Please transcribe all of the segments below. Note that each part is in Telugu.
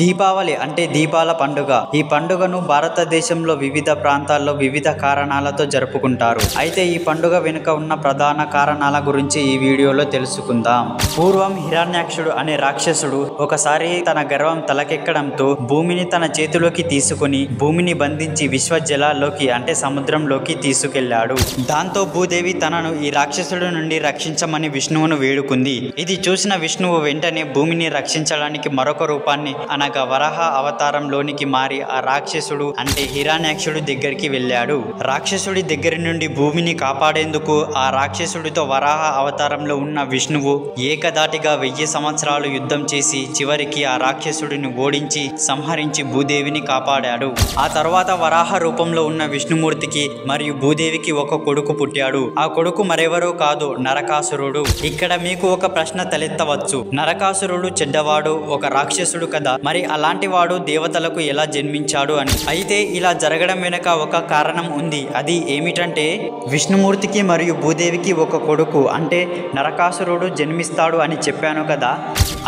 దీపావళి అంటే దీపాల పండుగ. ఈ పండుగను భారతదేశంలో వివిధ ప్రాంతాల్లో వివిధ కారణాలతో జరుపుకుంటారు. అయితే ఈ పండుగ వెనుక ఉన్న ప్రధాన కారణాల గురించి ఈ వీడియోలో తెలుసుకుందాం. పూర్వం హిరణ్యాక్షుడు అనే రాక్షసుడు ఒకసారి తన గర్వం తలకెక్కడంతో భూమిని తన చేతిలోకి తీసుకుని భూమిని బంధించి విశ్వ జలాల్లోకి అంటే సముద్రంలోకి తీసుకెళ్లాడు. దాంతో భూదేవి తనను ఈ రాక్షసుడి నుండి రక్షించమని విష్ణువును వేడుకుంది. ఇది చూసిన విష్ణువు వెంటనే భూమిని రక్షించడానికి మరొక రూపాన్ని అనగా వరాహ అవతారంలోనికి మారి ఆ రాక్షసుడు అంటే హిరణ్యాక్షుడి దగ్గరికి వెళ్ళాడు. రాక్షసుడి దగ్గర నుండి భూమిని కాపాడేందుకు ఆ రాక్షసుడితో వరాహ అవతారంలో ఉన్న విష్ణువు ఏకదాటిగా 1000 సంవత్సరాలు యుద్ధం చేసి చివరికి ఆ రాక్షసుడిని ఓడించి సంహరించి భూదేవిని కాపాడాడు. ఆ తర్వాత వరాహ రూపంలో ఉన్న విష్ణుమూర్తికి మరియు భూదేవికి ఒక కొడుకు పుట్టాడు. ఆ కొడుకు మరెవరో కాదు, నరకాసురుడు. ఇక్కడ మీకు ఒక ప్రశ్న తలెత్తవచ్చు. నరకాసురుడు చెడ్డవాడు, ఒక రాక్షసుడు కదా, మరి అలాంటి వాడు దేవతలకు ఎలా జన్మించాడు అని. అయితే ఇలా జరగడం వెనుక ఒక కారణం ఉంది. అది ఏమిటంటే విష్ణుమూర్తికి మరియు భూదేవికి ఒక కొడుకు అంటే నరకాసురుడు జన్మిస్తాడు అని చెప్పాను కదా.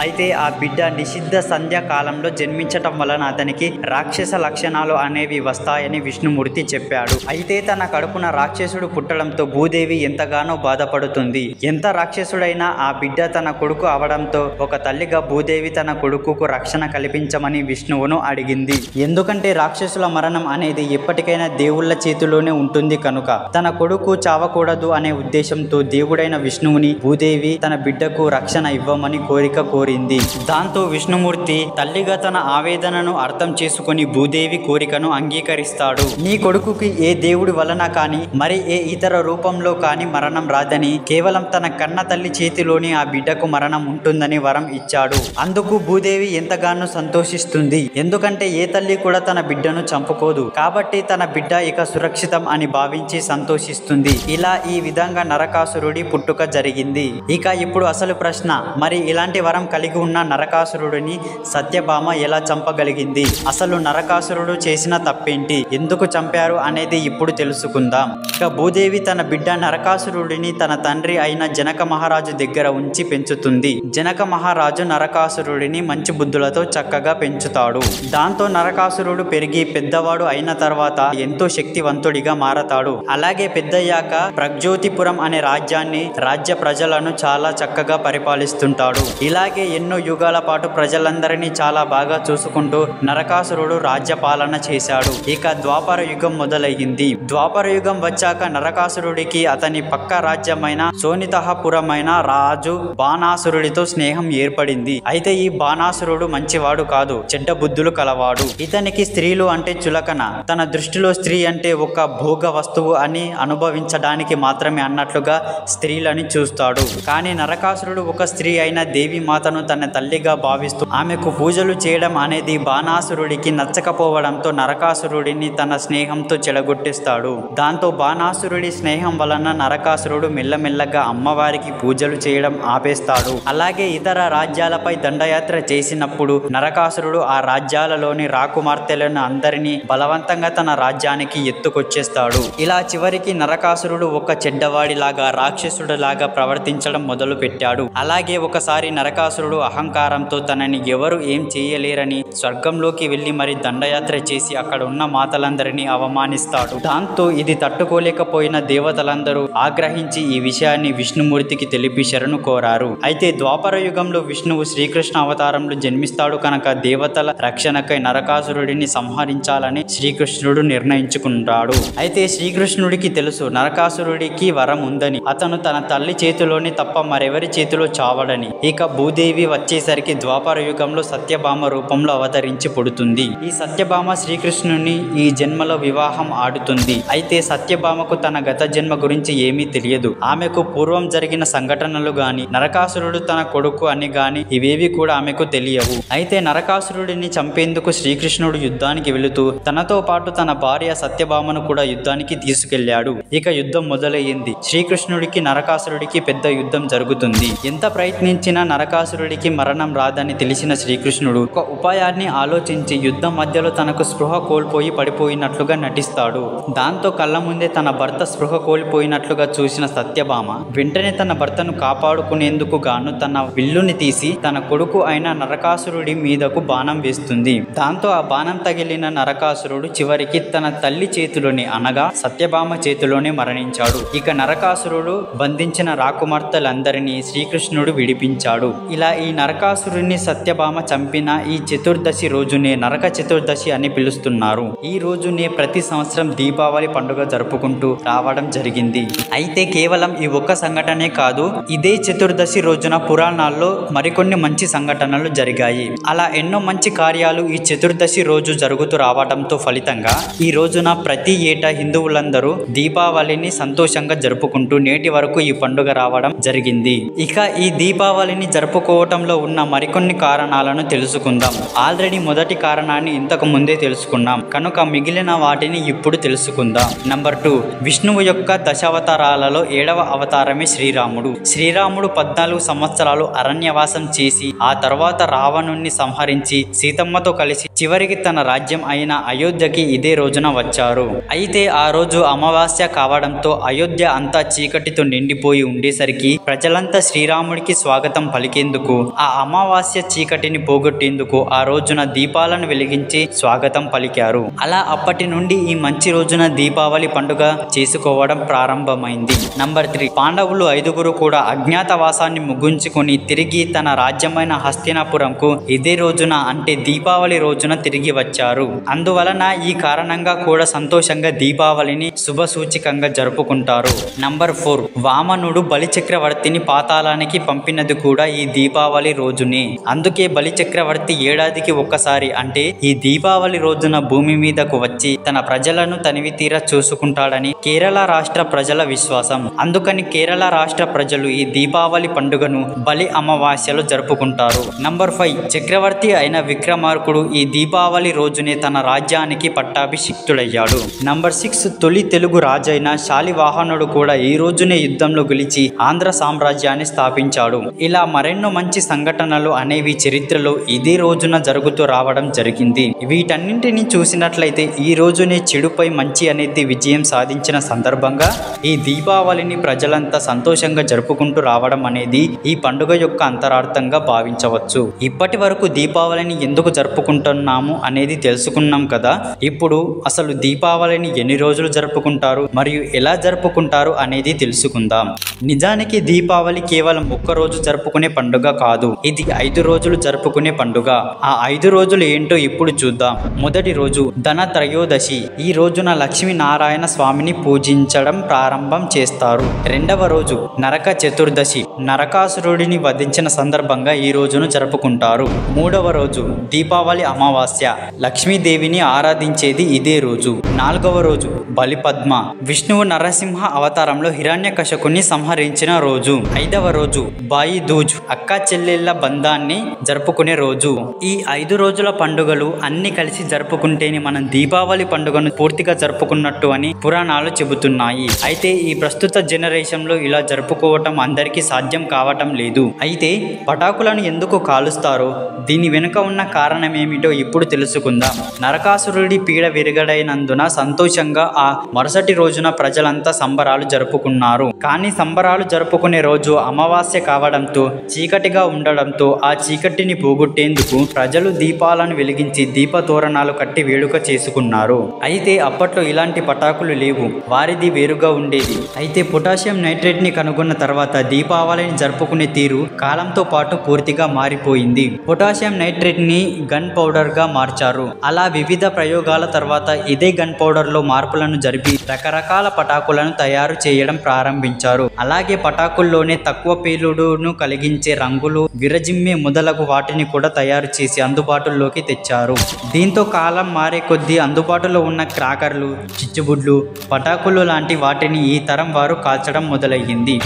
అయితే ఆ బిడ్డ నిషిద్ధ సంధ్య కాలంలో జన్మించటం వలన అతనికి రాక్షస లక్షణాలు అనేవి వస్తాయని విష్ణుమూర్తి చెప్పాడు. అయితే తన కడుపున రాక్షసుడు పుట్టడంతో భూదేవి ఎంతగానో బాధపడుతుంది. ఎంత రాక్షసుడైనా ఆ బిడ్డ తన కొడుకు అవడంతో ఒక తల్లిగా భూదేవి తన కొడుకుకు రక్షణ కల్పించమని విష్ణువును అడిగింది. ఎందుకంటే రాక్షసుల మరణం అనేది ఎప్పటికైనా దేవుళ్ళ చేతిలోనే ఉంటుంది కనుక తన కొడుకు చావకూడదు అనే ఉద్దేశంతో దేవుడైన విష్ణువుని భూదేవి తన బిడ్డకు రక్షణ ఇవ్వమని కోరిక కోరింది. దాంతో విష్ణుమూర్తి తల్లిగా తన ఆవేదనను అర్థం చేసుకుని భూదేవి కోరికను అంగీకరిస్తాడు. నీ కొడుకుకి ఏ దేవుడి వలన కాని మరి ఏ ఇతర రూపంలో కాని మరణం రాదని, కేవలం తన కన్న తల్లి చేతిలోని ఆ బిడ్డకు మరణం ఉంటుందని వరం ఇచ్చాడు. అందుకు భూదేవి ఎంతగానో సంతోషిస్తుంది. ఎందుకంటే ఏ తల్లి కూడా తన బిడ్డను చంపుకోదు కాబట్టి తన బిడ్డ ఇక సురక్షితం అని భావించి సంతోషిస్తుంది. ఇలా ఈ విధంగా నరకాసురుడి పుట్టుక జరిగింది. ఇక ఇప్పుడు అసలు ప్రశ్న, మరి ఇలాంటి వరం కలిగి ఉన్న నరకాసురుడిని సత్యభామ ఎలా చంపగలిగింది? అసలు నరకాసురుడు చేసిన తప్పేంటి, ఎందుకు చంపారు అనేది ఇప్పుడు తెలుసుకుందాం. ఇక భూదేవి తన బిడ్డ నరకాసురుడిని తన తండ్రి అయిన జనక మహారాజు దగ్గర ఉంచి పెంచుతుంది. జనక మహారాజు నరకాసురుడిని మంచి బుద్ధులతో చక్కగా పెంచుతాడు. దాంతో నరకాసురుడు పెరిగి పెద్దవాడు అయిన తర్వాత ఎంతో శక్తివంతుడిగా మారతాడు. అలాగే పెద్దయ్యాక ప్రగ్జ్యోతిపురం అనే రాజ్యాన్ని రాజ్య ప్రజలను చాలా చక్కగా పరిపాలిస్తుంటాడు. ఇలాగే ఎన్నో యుగాల పాటు ప్రజలందరినీ చాలా బాగా చూసుకుంటూ నరకాసురుడు రాజ్య పాలన చేశాడు. ఇక ద్వాపర యుగం మొదలయ్యింది. ద్వాపర యుగం వచ్చాక నరకాసురుడికి అతని పక్క రాజ్యమైన శోణితహపురమైన రాజు బాణాసురుడితో స్నేహం ఏర్పడింది. అయితే ఈ బాణాసురుడు మంచివాడు కాదు, చెడ్డ బుద్ధులు కలవాడు. ఇతనికి స్త్రీలు అంటే చులకన. తన దృష్టిలో స్త్రీ అంటే ఒక భోగ వస్తువు అని అనుభవించడానికి మాత్రమే అన్నట్లుగా స్త్రీలని చూస్తాడు. కానీ నరకాసురుడు ఒక స్త్రీ అయిన దేవి మాతను తన తల్లిగా భావిస్తూ ఆమెకు పూజలు చేయడం అనేది బాణాసురుడికి నచ్చకపోవడంతో నరకాసురుడిని తన స్నేహంతో చెడగొట్టిస్తాడు. దాంతో బాణాసురుడి స్నేహం వలన నరకాసురుడు మెల్లమెల్లగా అమ్మవారికి పూజలు చేయడం ఆపేస్తాడు. అలాగే ఇతర రాజ్యాలపై దండయాత్ర చేసినప్పుడు నరకాసురుడు ఆ రాజ్యాలలోని రాకుమార్తెలను అందరినీ బలవంతంగా తన రాజ్యానికి ఎత్తుకొచ్చేస్తాడు. ఇలా చివరికి నరకాసురుడు ఒక చెడ్డవాడిలాగా రాక్షసుడిలాగా ప్రవర్తించడం మొదలు పెట్టాడు. అలాగే ఒకసారి నరకాసురుడు అహంకారంతో తనని ఎవరు ఏం చేయలేరని స్వర్గంలోకి వెళ్లి మరి దండయాత్ర చేసి అక్కడ ఉన్న మాతలందరినీ అవమానిస్తాడు. దాంతో ఇది తట్టుకోలేకపోయిన దేవతలందరూ ఆగ్రహించి ఈ విషయాన్ని విష్ణుమూర్తికి తెలిపి శరణు కోరారు. అయితే ద్వాపర యుగంలో విష్ణువు శ్రీకృష్ణ అవతారంలో జన్మిస్తాడు కనుక దేవతల రక్షణకై నరకాసురుడిని సంహరించాలని శ్రీకృష్ణుడు నిర్ణయించుకుంటాడు. అయితే శ్రీకృష్ణుడికి తెలుసు నరకాసురుడికి వరం ఉందని, అతను తన తల్లి చేతిలోని తప్ప మరెవరి చేతిలో చావడని. ఇక భూదేవి వచ్చేసరికి ద్వాపర యుగంలో సత్యభామ రూపంలో అవతరించి పుడుతుంది. ఈ సత్యభామ శ్రీకృష్ణుని ఈ జన్మలో వివాహం ఆడుతుంది. అయితే సత్యభామకు తన గత జన్మ గురించి ఏమీ తెలియదు. ఆమెకు పూర్వం జరిగిన సంఘటనలు గాని నరకాసురుడు తన కొడుకు అని గాని ఇవేవి కూడా ఆమెకు తెలియవు. అయితే నరకాసురుడిని చంపేందుకు శ్రీకృష్ణుడు యుద్ధానికి వెళుతూ తనతో పాటు తన భార్య సత్యభామను కూడా యుద్ధానికి తీసుకెళ్లాడు. ఇక యుద్ధం మొదలయ్యింది. శ్రీకృష్ణుడికి నరకాసురుడికి పెద్ద యుద్ధం జరుగుతుంది. ఎంత ప్రయత్నించినా నరకాసురుడికి మరణం రాదని తెలిసిన శ్రీకృష్ణుడు ఒక ఉపాయాన్ని ఆలోచించి యుద్ధం మధ్యలో తనకు స్పృహ కోల్పోయి పడిపోయినట్లుగా నటిస్తాడు. దాంతో కళ్ళ ముందే తన భర్త స్పృహ కోల్పోయినట్లుగా చూసిన సత్యభామ వెంటనే తన భర్తను కాపాడుకునేందుకు గాను తన విల్లుని తీసి తన కొడుకు అయిన నరకాసురుడి మీద మీదకు బాణం వేస్తుంది. దాంతో ఆ బాణం తగిలిన నరకాసురుడు చివరికి తన తల్లి చేతిలోనే అనగా సత్యభామ చేతిలోనే మరణించాడు. ఇక నరకాసురుడు బంధించిన రాకుమార్తెలందరినీ శ్రీకృష్ణుడు విడిపించాడు. ఇలా ఈ నరకాసురుడిని సత్యభామ చంపిన ఈ చతుర్దశి రోజునే నరక చతుర్దశి అని పిలుస్తున్నారు. ఈ రోజునే ప్రతి సంవత్సరం దీపావళి పండుగ జరుపుకుంటూ రావడం జరిగింది. అయితే కేవలం ఈ ఒక్క సంఘటనే కాదు, ఇదే చతుర్దశి రోజున పురాణాల్లో మరికొన్ని మంచి సంఘటనలు జరిగాయి. అలా ఎన్నో మంచి కార్యాలు ఈ చతుర్దశి రోజు జరుగుతూ రావడంతో ఫలితంగా ఈ రోజున ప్రతి ఏటా హిందువులందరూ దీపావళిని సంతోషంగా జరుపుకుంటూ నేటి వరకు ఈ పండుగ రావడం జరిగింది. ఇక ఈ దీపావళిని జరుపుకోవటంలో ఉన్న మరికొన్ని కారణాలను తెలుసుకుందాం. ఆల్రెడీ మొదటి కారణాన్ని ఇంతకు ముందే తెలుసుకున్నాం కనుక మిగిలిన వాటిని ఇప్పుడు తెలుసుకుందాం. నంబర్ 2, విష్ణువు యొక్క దశావతారాలలో 7వ అవతారమే శ్రీరాముడు. శ్రీరాముడు 14 సంవత్సరాలు అరణ్యవాసం చేసి ఆ తర్వాత రావణుణ్ణి సంహరించి సీతమ్మతో కలిసి చివరికి తన రాజ్యం అయిన అయోధ్యకి ఇదే రోజున వచ్చారు. అయితే ఆ రోజు అమావాస్య కావడంతో అయోధ్య అంతా చీకటితో నిండిపోయి ఉండేసరికి ప్రజలంతా శ్రీరాముడికి స్వాగతం పలికేందుకు ఆ అమావాస్య చీకటిని పోగొట్టేందుకు ఆ రోజున దీపాలను వెలిగించి స్వాగతం పలికారు. అలా అప్పటి నుండి ఈ మంచి రోజున దీపావళి పండుగ చేసుకోవడం ప్రారంభమైంది. నంబర్ 3, పాండవులు 5గురు కూడా అజ్ఞాతవాసాన్ని ముగించుకొని తిరిగి తన రాజ్యమైన హస్తినాపురంకు ఇదే రోజున అంటే దీపావళి రోజున తిరిగి వచ్చారు. అందువలన ఈ కారణంగా కూడా సంతోషంగా దీపావళిని శుభ సూచికంగా జరుపుకుంటారు. నంబర్ 4, వామనుడు బలి చక్రవర్తిని పాతాళానికి పంపినది కూడా ఈ దీపావళి రోజునే. అందుకే బలి చక్రవర్తి ఏడాదికి ఒక్కసారి అంటే ఈ దీపావళి రోజున భూమి మీదకు వచ్చి తన ప్రజలను తనివి తీరా చూసుకుంటాడని కేరళ రాష్ట్ర ప్రజల విశ్వాసం. అందుకని కేరళ రాష్ట్ర ప్రజలు ఈ దీపావళి పండుగను బలి అమావాస్యలో జరుపుకుంటారు. నంబర్ 5, చక్రవర్తి అయిన విక్రమార్కుడు ఈ దీపావళి రోజునే తన రాజ్యానికి పట్టాభిషిక్తుడయ్యాడు. నంబర్ 6, తొలి తెలుగు రాజైన శాలివాహనుడు కూడా ఈ రోజునే యుద్ధంలో గెలిచి ఆంధ్ర సామ్రాజ్యాన్ని స్థాపించాడు. ఇలా మరెన్నో మంచి సంఘటనలు అనేవి చరిత్రలో ఇదే రోజున జరుగుతూ రావడం జరిగింది. వీటన్నింటినీ చూసినట్లయితే ఈ రోజునే చెడుపై మంచి అనేది విజయం సాధించిన సందర్భంగా ఈ దీపావళిని ప్రజలంతా సంతోషంగా జరుపుకుంటూ రావడం అనేది ఈ పండుగ యొక్క అంతరార్థంగా భావించవచ్చు. ఇప్పటి వరకు దీపావళిని ఎందుకు జరుపుకుంటున్నాము అనేది తెలుసుకున్నాం కదా. ఇప్పుడు అసలు దీపావళిని ఎన్ని రోజులు జరుపుకుంటారు మరియు ఎలా జరుపుకుంటారు అనేది తెలుసుకుందాం. నిజానికి దీపావళి కేవలం ఒక్క రోజు జరుపుకునే పండుగ కాదు, ఇది 5 రోజులు జరుపుకునే పండుగ. ఆ 5 రోజులు ఏంటో ఇప్పుడు చూద్దాం. మొదటి రోజు ధన త్రయోదశి. ఈ రోజున లక్ష్మీనారాయణ స్వామిని పూజించడం ప్రారంభం చేస్తారు. రెండవ రోజు నరక చతుర్దశి. నరకాసురుడిని వధించిన సందర్భంగా ఈ రోజును జరుపుకుంటారు. మూడవ రోజు దీపావళి అమావాస్య. లక్ష్మీదేవిని ఆరాధించేది ఇదే రోజు. నాలుగవ రోజు బలిపద్మ. విష్ణువు నరసింహ అవతారంలో హిరణ్యకశిపుని సంహరించిన రోజు. ఐదవ రోజు బాయి దూజ్. అక్క చెల్లెళ్ల బంధాన్ని జరుపుకునే రోజు. ఈ 5 రోజుల పండుగలు అన్ని కలిసి జరుపుకుంటేనే మనం దీపావళి పండుగను పూర్తిగా జరుపుకున్నట్టు అని పురాణాలు చెబుతున్నాయి. అయితే ఈ ప్రస్తుత జనరేషన్ లో ఇలా జరుపుకోవటం అందరికీ సాధ్యం కావటం లేదు. అయితే పటాకులను ఎందుకు కాలుస్తారో దీని వెనుక ఉన్న కారణం ఏమిటో ఇప్పుడు తెలుసుకుందాం. నరకాసురుడి పీడ విరగడైనందున సంతోషంగా ఆ మరుసటి రోజున ప్రజలంతా సంబరాలు జరుపుకున్నారు. కానీ సంబరాలు జరుపుకునే రోజు అమావాస్య కావడంతో చీకటిగా ఉండడంతో ఆ చీకటిని పోగొట్టేందుకు ప్రజలు దీపాలను వెలిగించి దీపతోరణాలు కట్టి వేడుక చేసుకున్నారు. అయితే అప్పట్లో ఇలాంటి పటాకులు లేవు, వారిది వేరుగా ఉండేది. అయితే పొటాషియం నైట్రేట్ ని కనుగొన్న తర్వాత దీపావళిని జరుపుకునే తీరు కాలంతో పాటు పూర్తిగా మారిపోయింది. పొటాషియం నైట్రేట్ ని గన్ పౌడర్ గా మార్చారు. అలా వివిధ ప్రయోగాల తర్వాత ఇదే గన్ పౌడర్ లో మార్పులను జరిపి రకరకాల పటాకులను తయారు చేయడం ప్రారంభించారు. అలాగే పటాకుల్లోనే తక్కువ పేలుడును కలిగించే రంగులు, విరజిమ్మే మొదలగు వాటిని కూడా తయారు చేసి అందుబాటులోకి తెచ్చారు. దీంతో కాలం మారే కొద్దీ అందుబాటులో ఉన్న క్రాకర్లు, చిచ్చుబుడ్లు, పటాకులు లాంటి వాటిని ఈ తరం వారు కాల్చడం మొదలయ్యింది.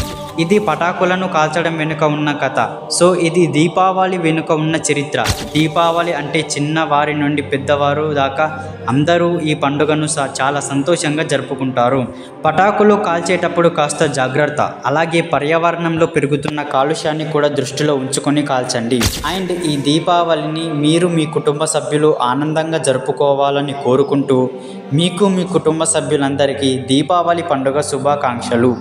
ఇది పటాకులను కాల్చడం వెనుక ఉన్న కథ. సో ఇది దీపావళి వెనుక ఉన్న చరిత్ర. దీపావళి అంటే చిన్న వారి నుండి పెద్దవారు దాకా అందరూ ఈ పండుగను చాలా సంతోషంగా జరుపుకుంటారు. పటాకులు కాల్చేటప్పుడు కాస్త జాగ్రత్త, అలాగే పర్యావరణంలో పెరుగుతున్న కాలుష్యాన్ని కూడా దృష్టిలో ఉంచుకొని కాల్చండి. అండ్ ఈ దీపావళిని మీరు మీ కుటుంబ సభ్యులు ఆనందంగా జరుపుకోవాలని కోరుకుంటూ మీకు మీ కుటుంబ సభ్యులందరికీ దీపావళి పండుగ శుభాకాంక్షలు.